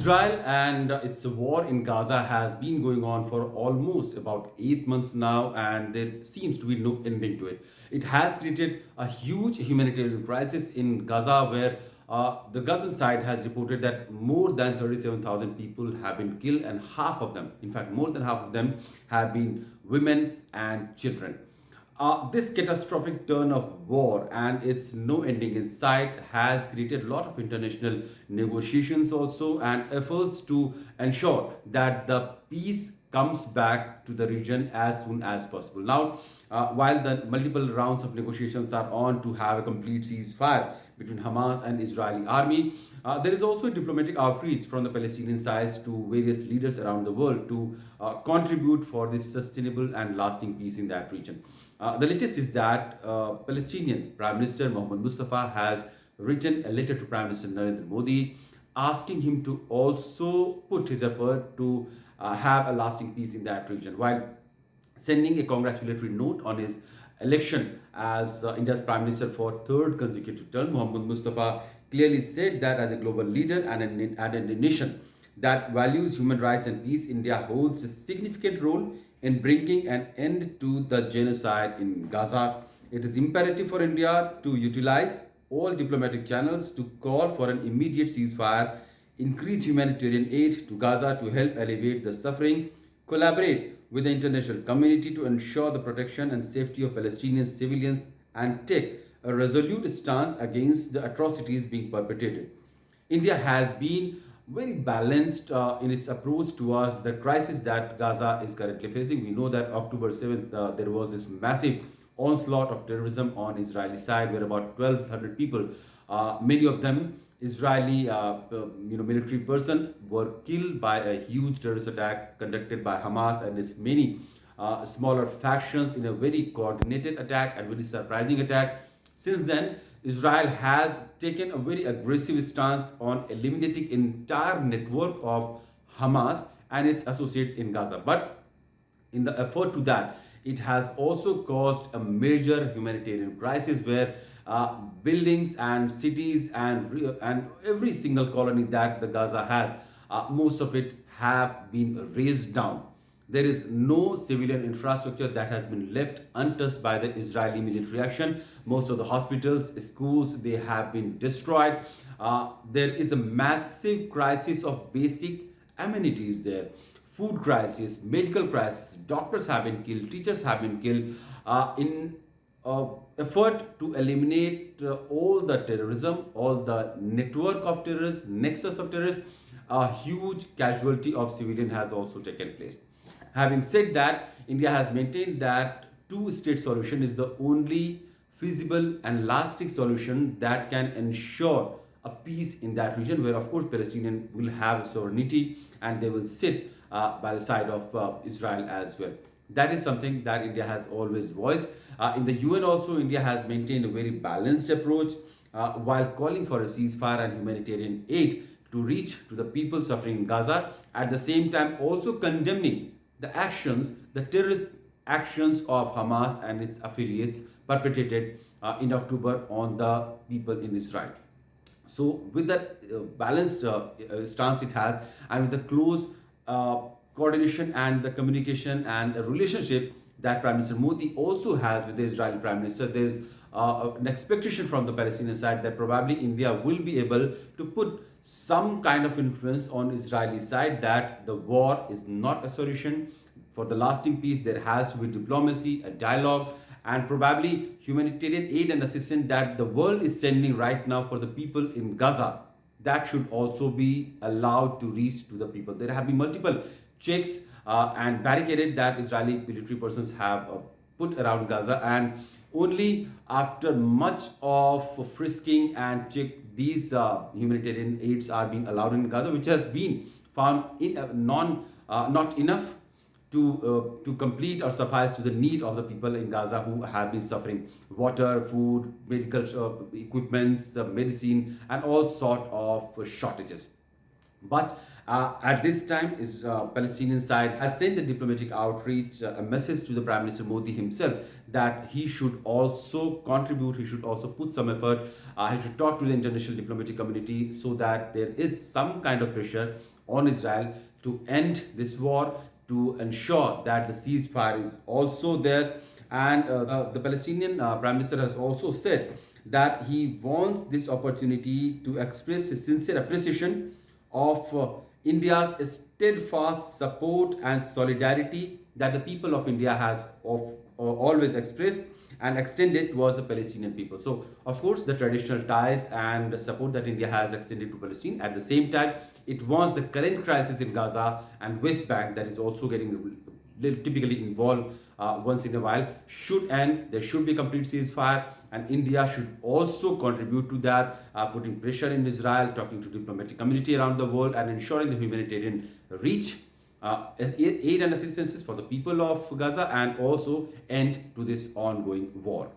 Israel and its war in Gaza has been going on for almost about 8 months now, and there seems to be no ending to it. It has created a huge humanitarian crisis in Gaza, where the Gazan side has reported that more than 37,000 people have been killed, and half of them, in fact, more than half of them, have been women and children. This catastrophic turn of war and its no ending in sight has created a lot of international negotiations also and efforts to ensure that the peace comes back to the region as soon as possible. Now, while the multiple rounds of negotiations are on to have a complete ceasefire between Hamas and Israeli army, there is also a diplomatic outreach from the Palestinian sides to various leaders around the world to contribute for this sustainable and lasting peace in that region. The latest is that Palestinian Prime Minister Mohammad Mustafa has written a letter to Prime Minister Narendra Modi asking him to also put his effort to have a lasting peace in that region, while sending a congratulatory note on his election as India's Prime Minister for third consecutive term. Mohammad Mustafa clearly said that as a global leader and a nation that values human rights and peace, India holds a significant role in bringing an end to the genocide in Gaza. It is imperative for India to utilize all diplomatic channels to call for an immediate ceasefire, increase humanitarian aid to Gaza to help alleviate the suffering, collaborate with the international community to ensure the protection and safety of Palestinian civilians, and take a resolute stance against the atrocities being perpetrated. India has been very balanced in its approach towards the crisis that Gaza is currently facing. We know that October 7th, there was this massive onslaught of terrorism on Israeli side, where about 1,200 people, many of them Israeli military person, were killed by a huge terrorist attack conducted by Hamas and its many smaller factions in a very coordinated attack and very surprising attack. Since then, Israel has taken a very aggressive stance on eliminating entire network of Hamas and its associates in Gaza. But in the effort to that, it has also caused a major humanitarian crisis where buildings and cities and every single colony that the Gaza has, most of it have been razed down. There is no civilian infrastructure that has been left untouched by the Israeli military action. Most of the hospitals, schools, they have been destroyed. There is a massive crisis of basic amenities there. Food crisis, medical crisis, doctors have been killed, teachers have been killed in effort to eliminate all the terrorism, all the network of terrorists, nexus of terrorists. A huge casualty of civilian has also taken place. Having said that, India has maintained that two-state solution is the only feasible and lasting solution that can ensure a peace in that region, where of course Palestinians will have sovereignty and they will sit by the side of Israel as well. That is something that India has always voiced. In the UN also, India has maintained a very balanced approach while calling for a ceasefire and humanitarian aid to reach to the people suffering in Gaza. At the same time, also condemning the actions, the terrorist actions of Hamas and its affiliates perpetrated in October on the people in Israel. So with that balanced stance it has, and with the close coordination and the communication and a relationship that Prime Minister Modi also has with the Israeli Prime Minister, there is an expectation from the Palestinian side that probably India will be able to put some kind of influence on Israeli side that the war is not a solution. For the lasting peace, there has to be diplomacy, a dialogue, and probably humanitarian aid and assistance that the world is sending right now for the people in Gaza. That should also be allowed to reach to the people. There have been multiple checks and barricaded that Israeli military persons have put around Gaza, and only after much of frisking and check, these humanitarian aids are being allowed in Gaza, which has been found not enough to complete or suffice to the need of the people in Gaza who have been suffering water, food, medical equipments, medicine, and all sort of shortages. But at this time, is Palestinian side has sent a diplomatic outreach, a message to the Prime Minister Modi himself that he should also contribute, he should also put some effort, he should talk to the international diplomatic community so that there is some kind of pressure on Israel to end this war, to ensure that the ceasefire is also there. And the Palestinian Prime Minister has also said that he wants this opportunity to express his sincere appreciation of India's steadfast support and solidarity that the people of India has always expressed and extended towards the Palestinian people. So, of course, the traditional ties and the support that India has extended to Palestine. At the same time, it wants the current crisis in Gaza and West Bank that is also getting typically involved once in a while should end. There should be complete ceasefire, and India should also contribute to that, putting pressure in Israel, talking to diplomatic community around the world, and ensuring the humanitarian reach, aid and assistances for the people of Gaza, and also end to this ongoing war.